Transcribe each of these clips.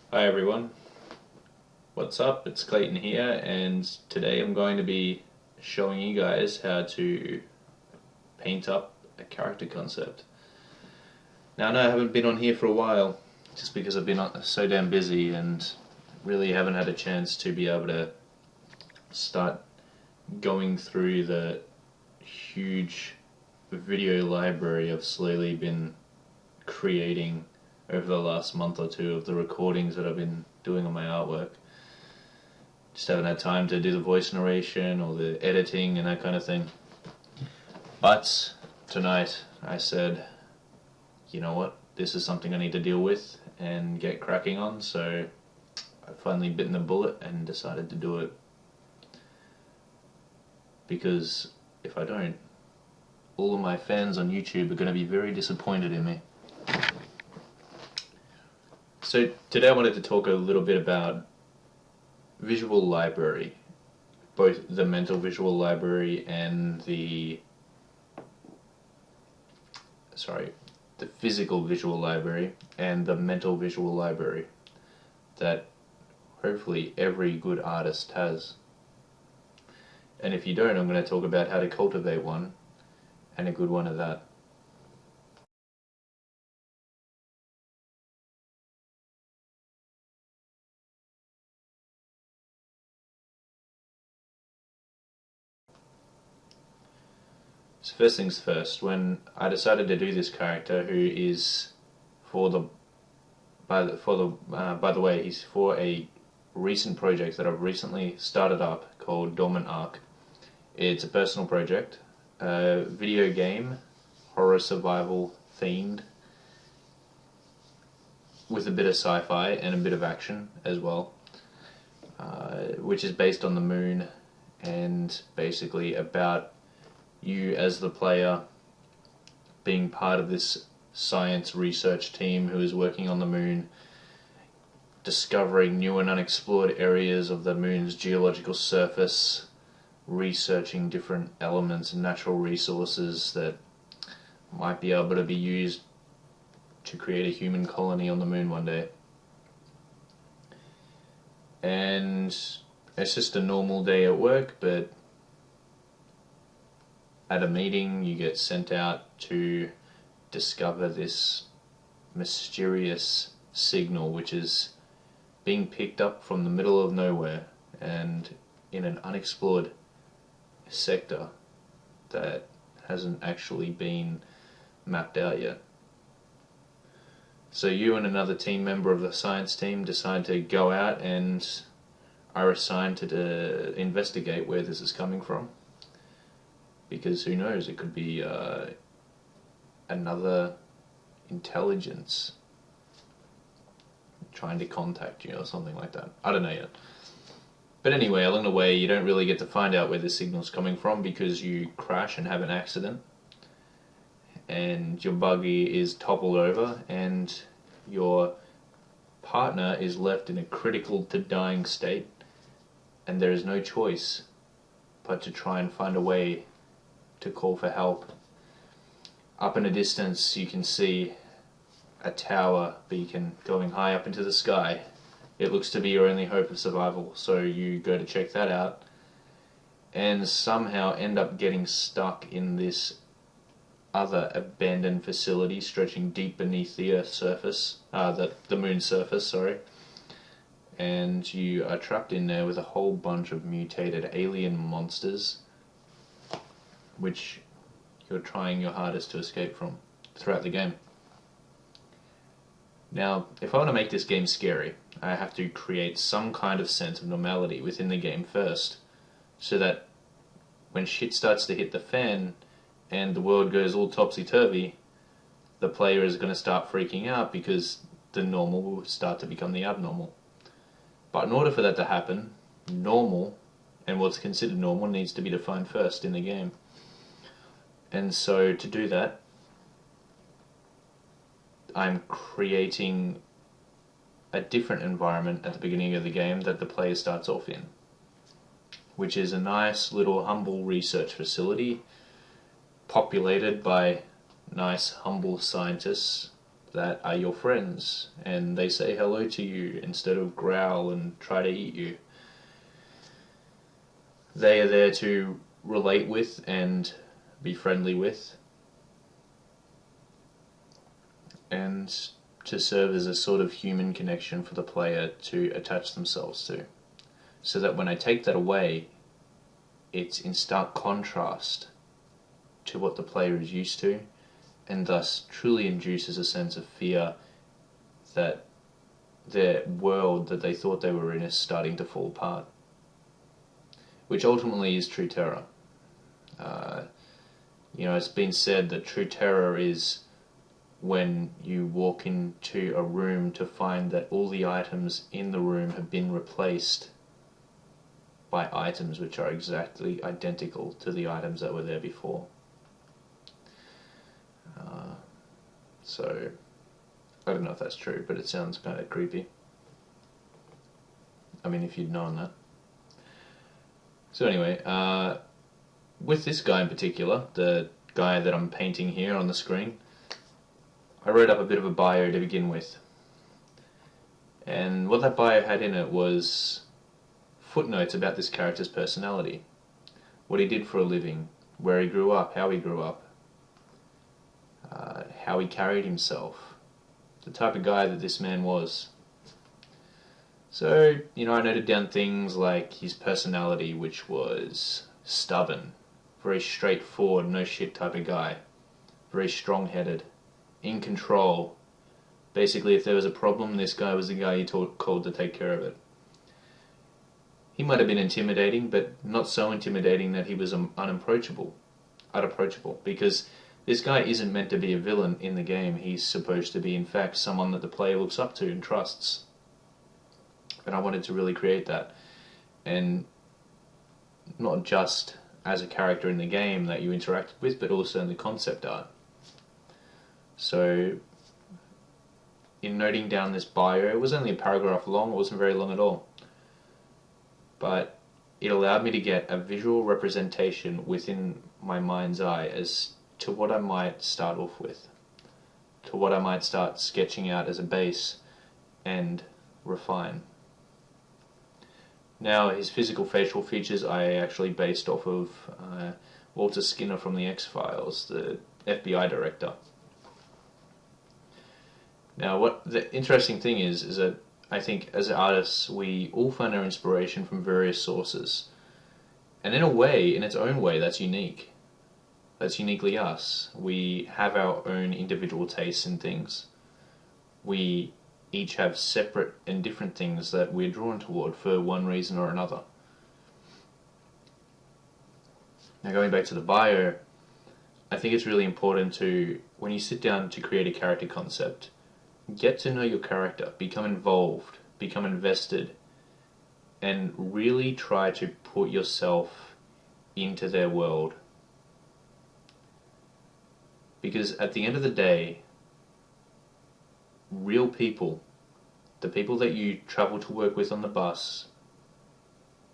Hi everyone, what's up? It's Clayton here, and today I'm going to be showing you guys how to paint up a character concept. Now I know I haven't been on here for a while, just because I've been so damn busy and really haven't had a chance to be able to start going through the huge video library I've slowly been creating over the last month or two of the recordings that I've been doing on my artwork. Just haven't had time to do the voice narration or the editing and that kind of thing. But tonight I said, you know what, this is something I need to deal with and get cracking on, so I finally bitten the bullet and decided to do it. Because if I don't, all of my fans on YouTube are going to be very disappointed in me. So today I wanted to talk a little bit about visual library, both the mental visual library and the physical visual library and the mental visual library that hopefully every good artist has. And if you don't, I'm going to talk about how to cultivate one, and a good one at that. So first things first, when I decided to do this character, who is by the way, he's for a recent project that I've recently started up called Dominic. It's a personal project, a video game, horror survival themed, with a bit of sci-fi and a bit of action as well, which is based on the moon and basically about you as the player being part of this science research team who is working on the moon, discovering new and unexplored areas of the moon's geological surface, researching different elements and natural resources that might be able to be used to create a human colony on the moon one day. And it's just a normal day at work, but at a meeting you get sent out to discover this mysterious signal which is being picked up from the middle of nowhere and in an unexplored sector that hasn't actually been mapped out yet. So you and another team member of the science team decide to go out and are assigned to investigate where this is coming from. Because who knows, it could be another intelligence trying to contact you or something like that. I don't know yet. But anyway, along the way you don't really get to find out where the signal's coming from because you crash and have an accident and your buggy is toppled over and your partner is left in a critical to dying state, and there is no choice but to try and find a way to call for help. Up in the distance you can see a tower beacon going high up into the sky. It looks to be your only hope of survival, so you go to check that out and somehow end up getting stuck in this other abandoned facility stretching deep beneath the Earth's surface, the moon's surface, sorry. And you are trapped in there with a whole bunch of mutated alien monsters which you're trying your hardest to escape from throughout the game. Now, if I want to make this game scary, I have to create some kind of sense of normality within the game first, so that when shit starts to hit the fan and the world goes all topsy-turvy, the player is going to start freaking out because the normal will start to become the abnormal. But in order for that to happen, normal and what's considered normal needs to be defined first in the game. And so to do that, I'm creating a different environment at the beginning of the game that the player starts off in, which is a nice little humble research facility populated by nice humble scientists that are your friends, and they say hello to you instead of growl and try to eat you. They are there to relate with and be friendly with, and to serve as a sort of human connection for the player to attach themselves to. So that when I take that away, it's in stark contrast to what the player is used to, and thus truly induces a sense of fear that their world that they thought they were in is starting to fall apart, which ultimately is true terror. It's been said that true terror is when you walk into a room to find that all the items in the room have been replaced by items which are exactly identical to the items that were there before. So, I don't know if that's true, but it sounds kind of creepy. I mean, if you'd known that. So anyway, with this guy in particular, the guy that I'm painting here on the screen, I wrote up a bit of a bio to begin with. And what that bio had in it was footnotes about this character's personality. What he did for a living, where he grew up, how he grew up, how he carried himself, the type of guy that this man was. So, I noted down things like his personality, which was stubborn, very straightforward, no shit type of guy, very strong-headed, in control. Basically, if there was a problem, this guy was the guy you called to take care of it. He might have been intimidating, but not so intimidating that he was unapproachable, because this guy isn't meant to be a villain in the game. He's supposed to be, in fact, someone that the player looks up to and trusts. And I wanted to really create that. And not just as a character in the game that you interacted with, but also in the concept art. So, in noting down this bio, it was only a paragraph long, it wasn't very long at all. But it allowed me to get a visual representation within my mind's eye as to what I might start off with, to what I might start sketching out as a base and refine. Now, his physical facial features I actually based off of Walter Skinner from the X-Files, the FBI director. Now, what the interesting thing is that I think as artists we all find our inspiration from various sources. And in a way, in its own way, that's unique. That's uniquely us. We have our own individual tastes in things. We each have separate and different things that we're drawn toward for one reason or another. Now going back to the bio, I think it's really important to, when you sit down to create a character concept, get to know your character, become involved, become invested, and really try to put yourself into their world. Because at the end of the day, real people, the people that you travel to work with on the bus,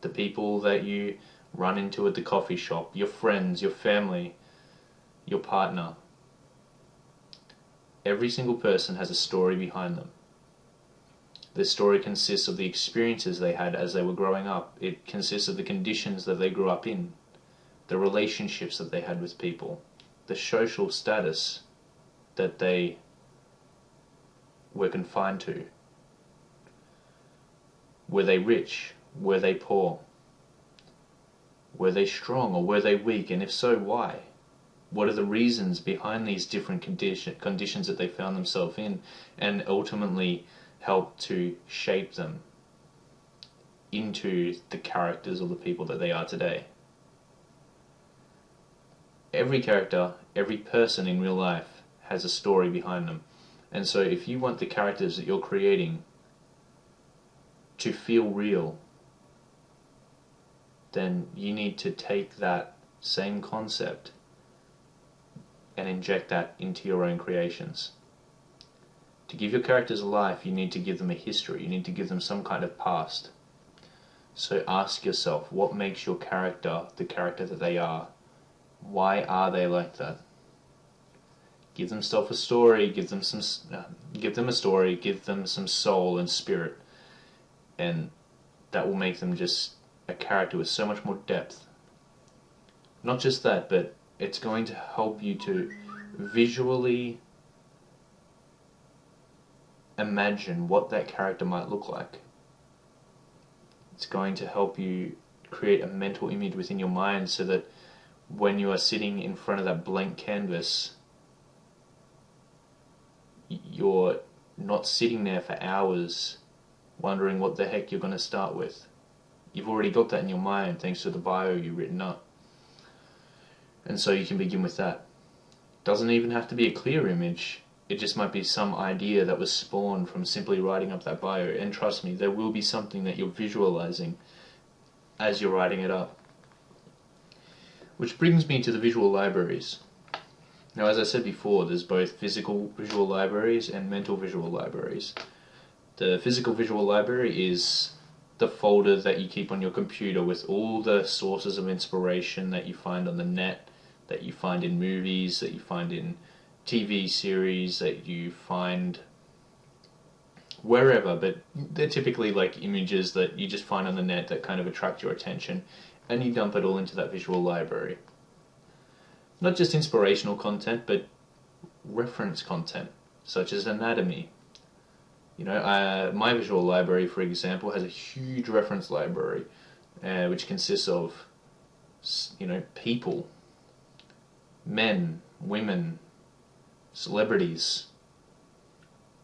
the people that you run into at the coffee shop, your friends, your family, your partner, every single person has a story behind them. Their story consists of the experiences they had as they were growing up. It consists of the conditions that they grew up in, the relationships that they had with people, the social status that they were confined to. Were they rich? Were they poor? Were they strong or were they weak? And if so, why? What are the reasons behind these different conditions that they found themselves in, and ultimately help to shape them into the characters or the people that they are today? Every character, every person in real life has a story behind them. And so if you want the characters that you're creating to feel real, then you need to take that same concept and inject that into your own creations. To give your characters a life, you need to give them a history, you need to give them some kind of past. So ask yourself, what makes your character the character that they are? Why are they like that? Give them stuff a story. Give them a story. Give them some soul and spirit, and that will make them just a character with so much more depth. Not just that, but it's going to help you to visually imagine what that character might look like. It's going to help you create a mental image within your mind so that when you are sitting in front of that blank canvas, you're not sitting there for hours wondering what the heck you're going to start with. You've already got that in your mind thanks to the bio you've written up. And so you can begin with that. Doesn't even have to be a clear image. It just might be some idea that was spawned from simply writing up that bio. And trust me, there will be something that you're visualizing as you're writing it up. Which brings me to the visual libraries. Now, as I said before, there's both physical visual libraries and mental visual libraries. The physical visual library is the folder that you keep on your computer with all the sources of inspiration that you find on the net, that you find in movies, that you find in TV series, that you find wherever, but they're typically like images that you just find on the net that kind of attract your attention, and you dump it all into that visual library. Not just inspirational content, but reference content, such as anatomy. You know, my visual library, for example, has a huge reference library, which consists of, you know, people, men, women, celebrities,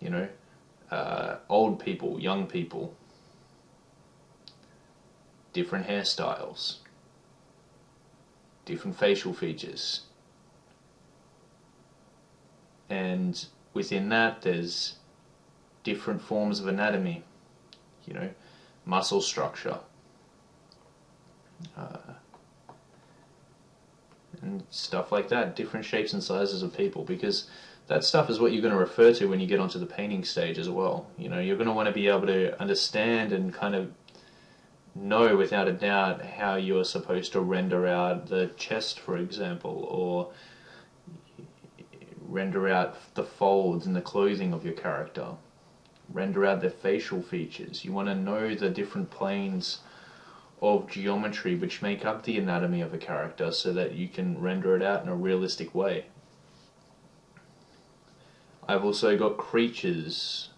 you know, old people, young people, different hairstyles, different facial features. And within that there's different forms of anatomy, you know, muscle structure, and stuff like that, different shapes and sizes of people, because that stuff is what you're going to refer to when you get onto the painting stage as well. You know, you're going to want to be able to understand and kind of know without a doubt how you're supposed to render out the chest, for example, or render out the folds in the clothing of your character, render out their facial features. You want to know the different planes of geometry which make up the anatomy of a character so that you can render it out in a realistic way. I've also got creatures,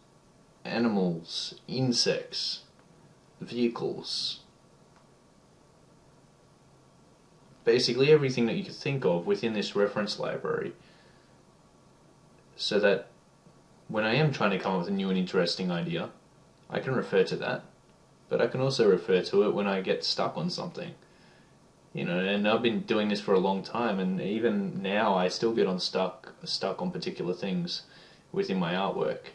animals, insects, vehicles. Basically everything that you could think of within this reference library, so that when I am trying to come up with a new and interesting idea, I can refer to that, but I can also refer to it when I get stuck on something. You know, and I've been doing this for a long time, and even now I still get stuck on particular things within my artwork.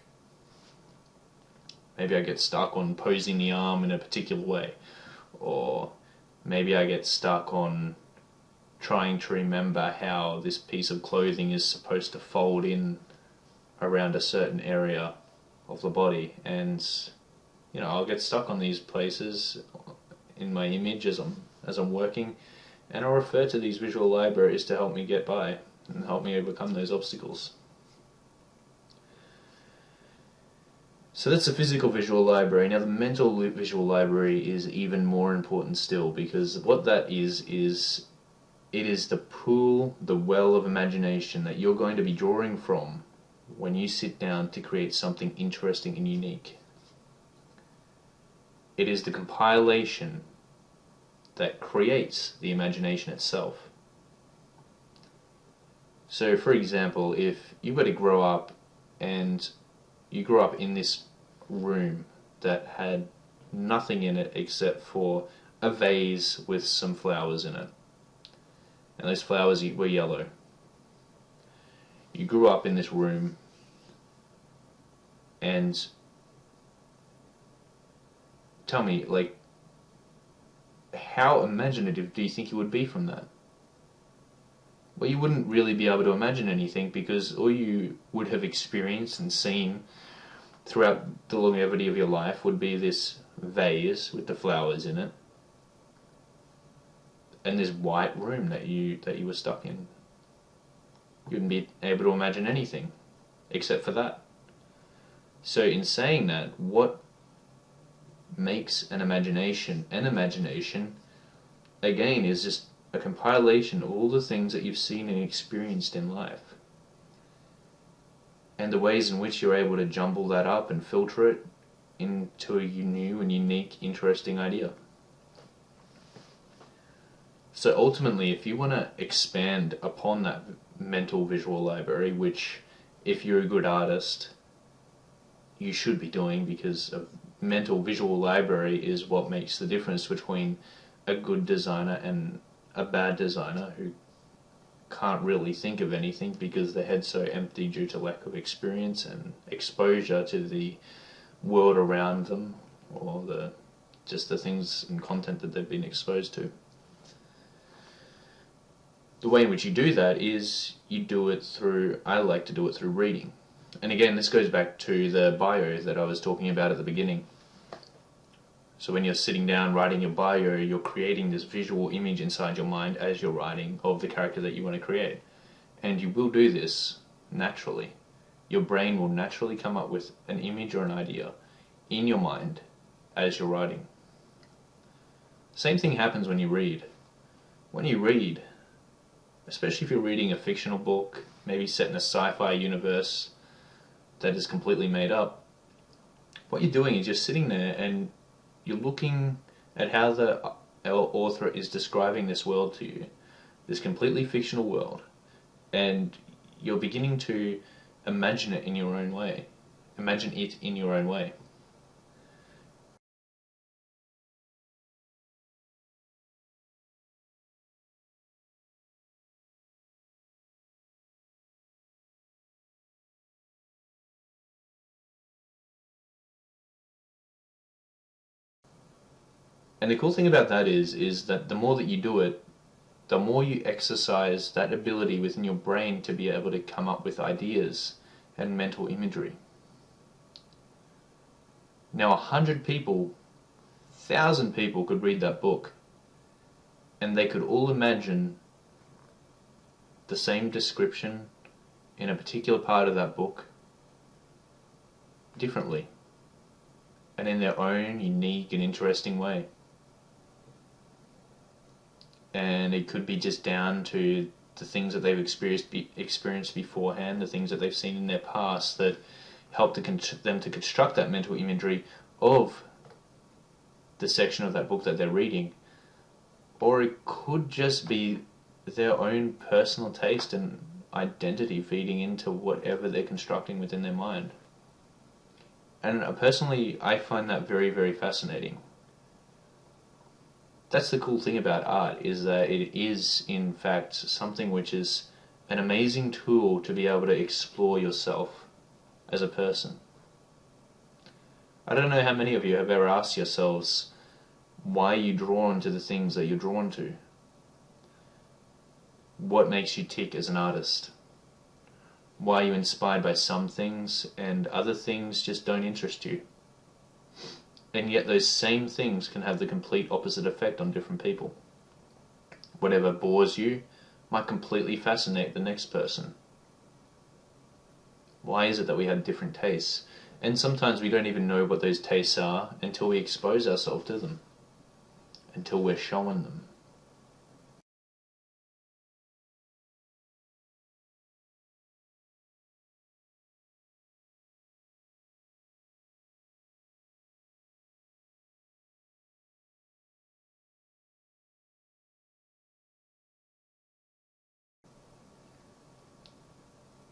Maybe I get stuck on posing the arm in a particular way, or maybe I get stuck on trying to remember how this piece of clothing is supposed to fold in around a certain area of the body, and you know, I'll get stuck on these places in my image as I'm working, and I'll refer to these visual libraries to help me get by and help me overcome those obstacles. So that's the physical visual library. Now the mental visual library is even more important still, because what that is it is the pool, the well of imagination that you're going to be drawing from when you sit down to create something interesting and unique. It is the compilation that creates the imagination itself. So for example, if you were to grow up and you grew up in this room that had nothing in it except for a vase with some flowers in it, and those flowers were yellow. You grew up in this room, and tell me, like, how imaginative do you think you would be from that? Well, you wouldn't really be able to imagine anything, because all you would have experienced and seen throughout the longevity of your life would be this vase with the flowers in it, and this white room that you were stuck in. You wouldn't be able to imagine anything except for that. So in saying that, what makes an imagination, again, is just a compilation of all the things that you've seen and experienced in life. And the ways in which you're able to jumble that up and filter it into a new and unique, interesting idea. So ultimately, if you want to expand upon that mental visual library, which if you're a good artist, you should be doing, because a mental visual library is what makes the difference between a good designer and a bad designer who can't really think of anything because their head's so empty due to lack of experience and exposure to the world around them, or just the things and content that they've been exposed to. The way in which you do that is you do it through, I like to do it through reading. And again, this goes back to the bio that I was talking about at the beginning. So when you're sitting down writing your bio, you're creating this visual image inside your mind as you're writing of the character that you want to create. And you will do this naturally. Your brain will naturally come up with an image or an idea in your mind as you're writing. Same thing happens when you read. When you read, especially if you're reading a fictional book, maybe set in a sci-fi universe that is completely made up, what you're doing is you're sitting there and you're looking at how the author is describing this world to you, this completely fictional world, and you're beginning to imagine it in your own way. Imagine it in your own way. And the cool thing about that is that the more that you do it, the more you exercise that ability within your brain to be able to come up with ideas and mental imagery. Now 100 people, 1,000 people could read that book, and they could all imagine the same description in a particular part of that book differently, and in their own unique and interesting way. And it could be just down to the things that they've experienced beforehand, the things that they've seen in their past that help them to construct that mental imagery of the section of that book that they're reading. Or it could just be their own personal taste and identity feeding into whatever they're constructing within their mind. And personally, I find that very, very fascinating. That's the cool thing about art, is that it is, in fact, something which is an amazing tool to be able to explore yourself as a person. I don't know how many of you have ever asked yourselves, why are you drawn to the things that you're drawn to? What makes you tick as an artist? Why are you inspired by some things and other things just don't interest you? And yet those same things can have the complete opposite effect on different people. Whatever bores you might completely fascinate the next person. Why is it that we have different tastes? And sometimes we don't even know what those tastes are until we expose ourselves to them, until we're shown them.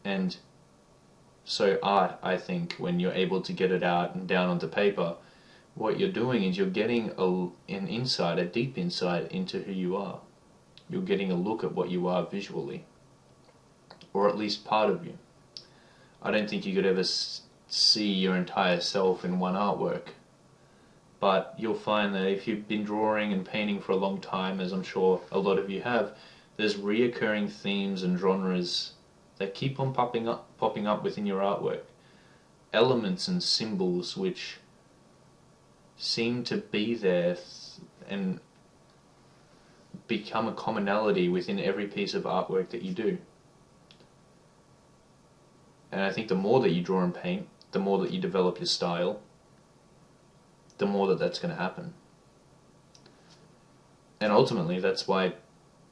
And so art, I think, when you're able to get it out and down onto paper, what you're doing is you're getting an insight, a deep insight into who you are. You're getting a look at what you are visually, or at least part of you. I don't think you could ever see your entire self in one artwork, but you'll find that if you've been drawing and painting for a long time, as I'm sure a lot of you have, there's reoccurring themes and genres that keep on popping up within your artwork. Elements and symbols which seem to be there and become a commonality within every piece of artwork that you do. And I think the more that you draw and paint, the more that you develop your style, the more that that's going to happen. And ultimately, that's why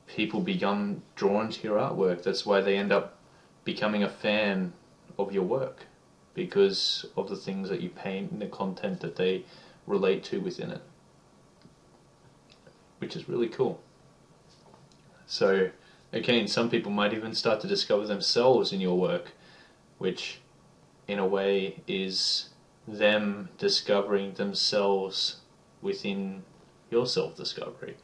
people become drawn to your artwork. That's why they end up becoming a fan of your work, because of the things that you paint and the content that they relate to within it, which is really cool. So, again, some people might even start to discover themselves in your work, which in a way is them discovering themselves within your self-discovery.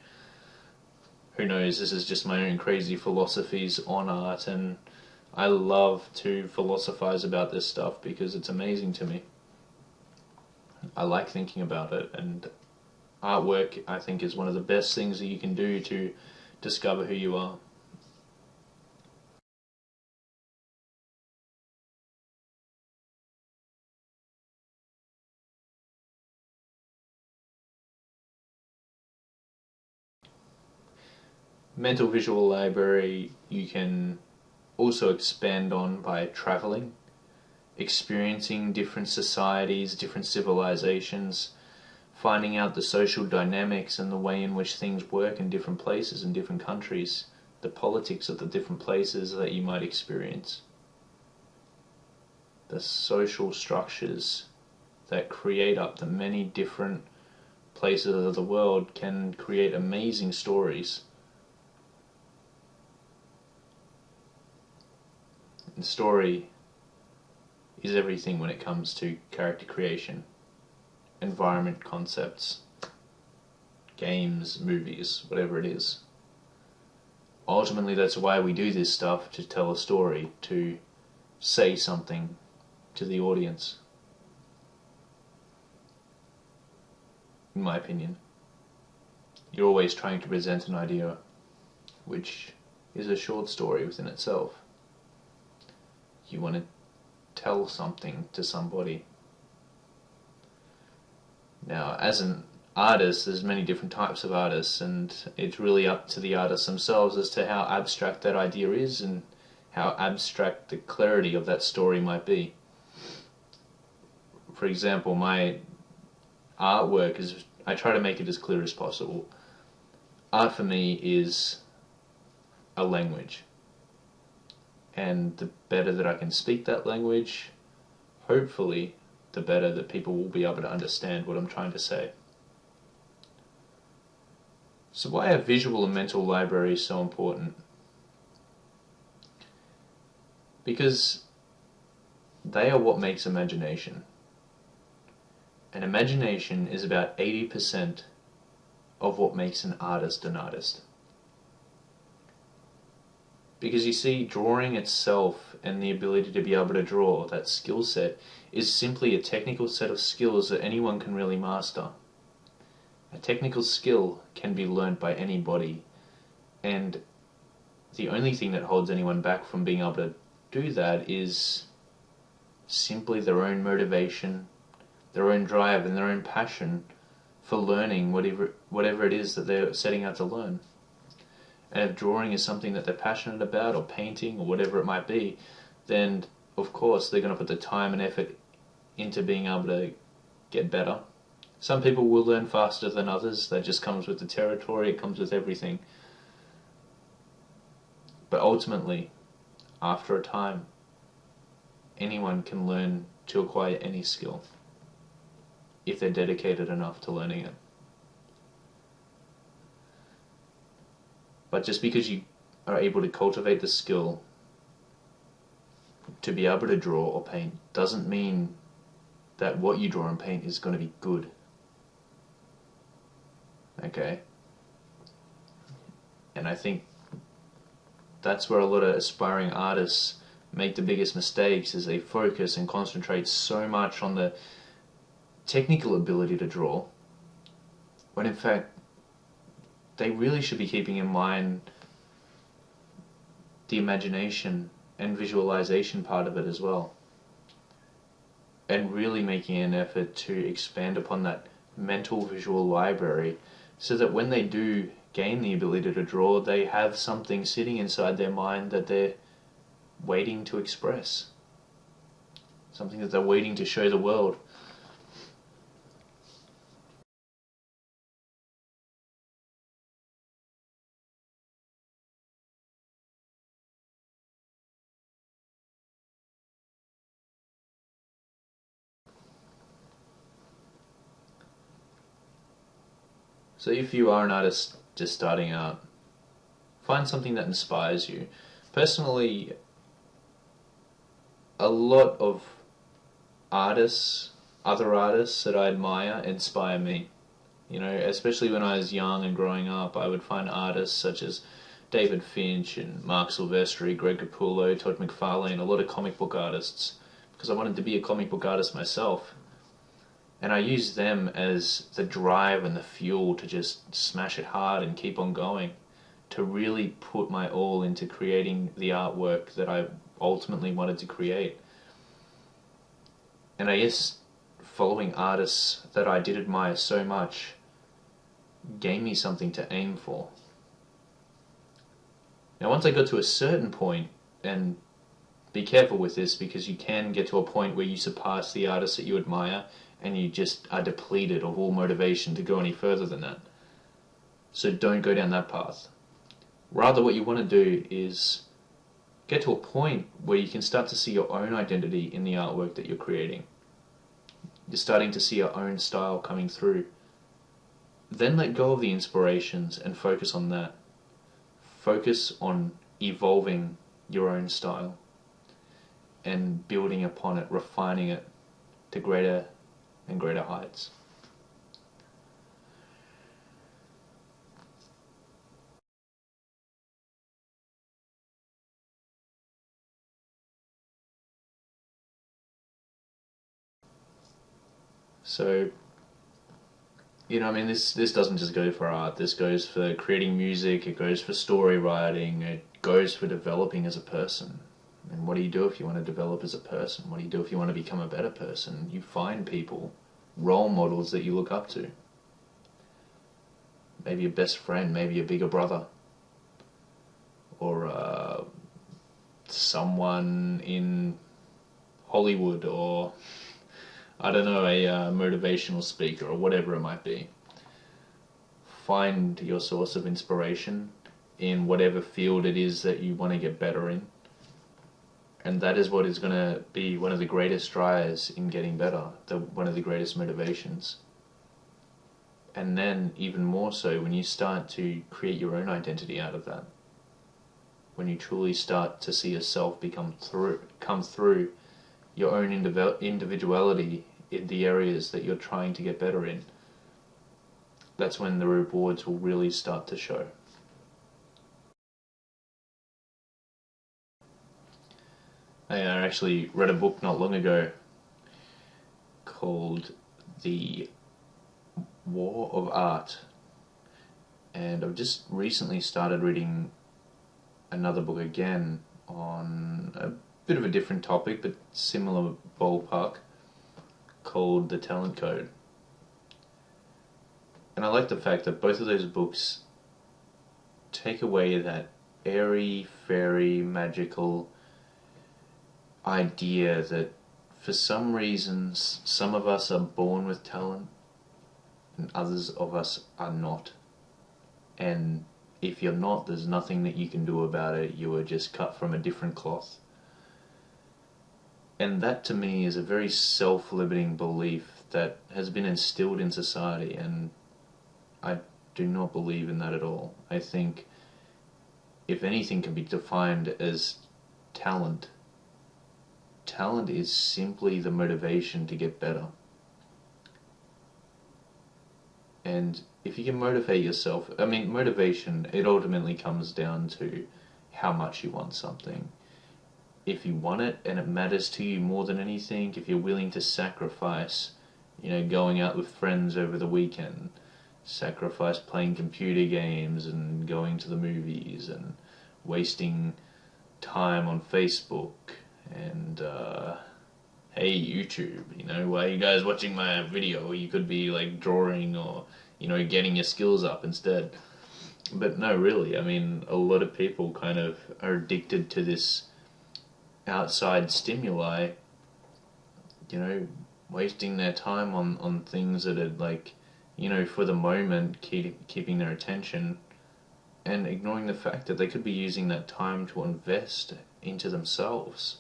Who knows, this is just my own crazy philosophies on art, and I love to philosophize about this stuff because it's amazing to me. I like thinking about it, and artwork, I think, is one of the best things that you can do to discover who you are. Mental visual library you can also expand on by traveling, experiencing different societies, different civilizations, finding out the social dynamics and the way in which things work in different places and different countries, the politics of the different places that you might experience, the social structures that create up the many different places of the world can create amazing stories. And story is everything when it comes to character creation, environment concepts, games, movies, whatever it is. Ultimately, that's why we do this stuff, to tell a story, to say something to the audience. In my opinion, you're always trying to present an idea, which is a short story within itself. You want to tell something to somebody. Now, as an artist, there's many different types of artists, and it's really up to the artists themselves as to how abstract that idea is and how abstract the clarity of that story might be. For example, my artwork is, I try to make it as clear as possible. Art for me is a language. And the better that I can speak that language, hopefully, the better that people will be able to understand what I'm trying to say. So why are visual and mental libraries so important? Because they are what makes imagination. And imagination is about 80% of what makes an artist an artist. Because you see, drawing itself and the ability to be able to draw, that skill set, is simply a technical set of skills that anyone can really master. A technical skill can be learned by anybody, and the only thing that holds anyone back from being able to do that is simply their own motivation, their own drive, and their own passion for learning whatever it is that they're setting out to learn. And if drawing is something that they're passionate about, or painting, or whatever it might be, then of course they're going to put the time and effort into being able to get better. Some people will learn faster than others. That just comes with the territory, it comes with everything. But ultimately, after a time, anyone can learn to acquire any skill if they're dedicated enough to learning it. But just because you are able to cultivate the skill to be able to draw or paint doesn't mean that what you draw and paint is going to be good. Okay? And I think that's where a lot of aspiring artists make the biggest mistakes, is they focus and concentrate so much on the technical ability to draw, when in fact they really should be keeping in mind the imagination and visualization part of it as well, and really making an effort to expand upon that mental visual library, so that when they do gain the ability to draw, they have something sitting inside their mind that they're waiting to express. something that they're waiting to show the world. So if you are an artist just starting out, find something that inspires you. Personally, a lot of artists, other artists that I admire, inspire me. You know, especially when I was young and growing up, I would find artists such as David Finch and Mark Silvestri, Greg Capullo, Todd McFarlane, a lot of comic book artists, because I wanted to be a comic book artist myself. And I used them as the drive and the fuel to just smash it hard and keep on going, to really put my all into creating the artwork that I ultimately wanted to create. And I guess following artists that I did admire so much gave me something to aim for. Now once I got to a certain point, and be careful with this because you can get to a point where you surpass the artists that you admire and you just are depleted of all motivation to go any further than that. So don't go down that path. Rather, what you want to do is get to a point where you can start to see your own identity in the artwork that you're creating. You're starting to see your own style coming through. Then let go of the inspirations and focus on that. Focus on evolving your own style and building upon it, refining it to greater and greater heights. So, you know, I mean, this doesn't just go for art. This goes for creating music, it goes for story writing, it goes for developing as a person. And what do you do if you want to develop as a person? What do you do if you want to become a better person? You find people, role models that you look up to. Maybe a best friend, maybe a bigger brother. Or someone in Hollywood, or I don't know, a motivational speaker, or whatever it might be. Find your source of inspiration in whatever field it is that you want to get better in. And that is what is going to be one of the greatest drives in getting better, one of the greatest motivations. And then, even more so, when you start to create your own identity out of that, when you truly start to see yourself come through your own individuality in the areas that you're trying to get better in, that's when the rewards will really start to show. I actually read a book not long ago called The War of Art, and I've just recently started reading another book again on a bit of a different topic but similar ballpark, called The Talon Code. And I like the fact that both of those books take away that airy, fairy, magical idea that for some reasons some of us are born with talent and others of us are not. And if you're not, there's nothing that you can do about it. You are just cut from a different cloth. And that to me is a very self-limiting belief that has been instilled in society, and I do not believe in that at all. I think if anything can be defined as talent, talent is simply the motivation to get better. And if you can motivate yourself, I mean, motivation, it ultimately comes down to how much you want something. If you want it and it matters to you more than anything, if you're willing to sacrifice, you know, going out with friends over the weekend, sacrifice playing computer games and going to the movies and wasting time on Facebook and hey YouTube, you know, why are you guys watching my video? You could be like drawing or, you know, getting your skills up instead. But no, really, I mean, a lot of people kind of are addicted to this outside stimuli you know, wasting their time on things that are like, you know, for the moment keeping their attention, and ignoring the fact that they could be using that time to invest into themselves.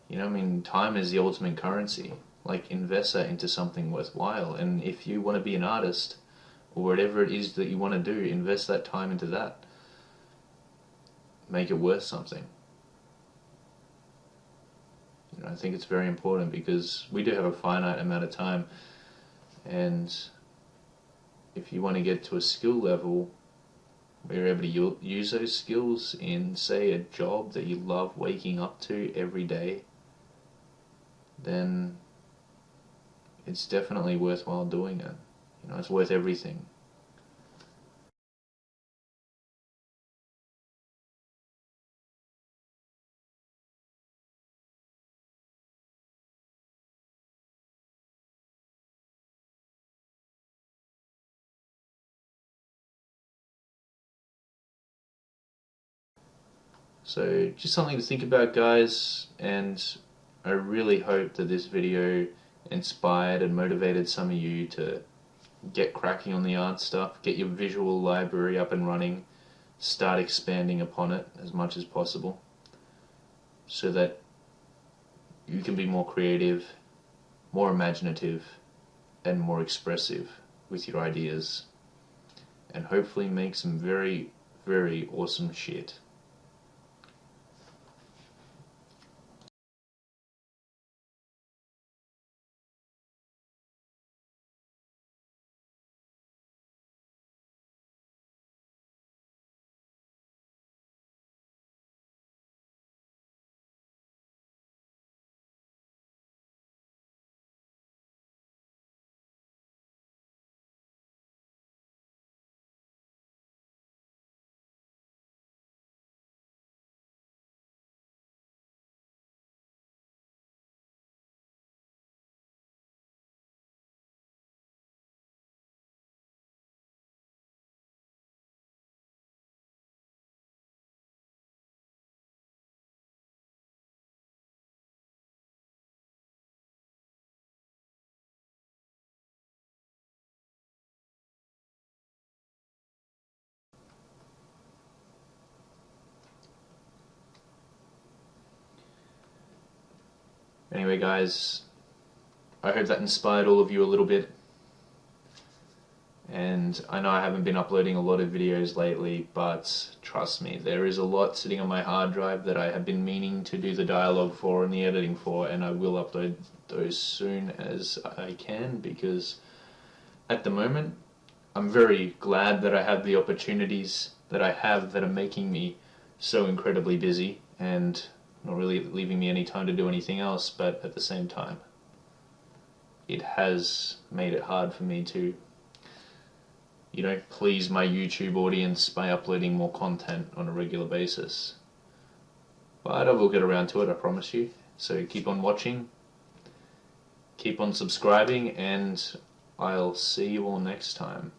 You know, I mean, time is the ultimate currency. Like, invest that into something worthwhile. And if you want to be an artist, or whatever it is that you want to do, invest that time into that. Make it worth something. You know, I think it's very important because we do have a finite amount of time, and if you want to get to a skill level where you're able to use those skills in, say, a job that you love waking up to every day, then it's definitely worthwhile doing it. You know, it's worth everything. So just something to think about, guys, and I really hope that this video inspired and motivated some of you to get cracking on the art stuff, get your visual library up and running, start expanding upon it as much as possible so that you can be more creative, more imaginative, and more expressive with your ideas, and hopefully make some very, very awesome shit. Anyway, guys, I hope that inspired all of you a little bit. And I know I haven't been uploading a lot of videos lately, but trust me, there is a lot sitting on my hard drive that I have been meaning to do the dialogue for and the editing for, and I will upload those soon as I can, because at the moment I'm very glad that I have the opportunities that I have that are making me so incredibly busy and not really leaving me any time to do anything else, but at the same time it has made it hard for me to, you know, please my YouTube audience by uploading more content on a regular basis. But I will get around to it, I promise you. So keep on watching, keep on subscribing, and I'll see you all next time.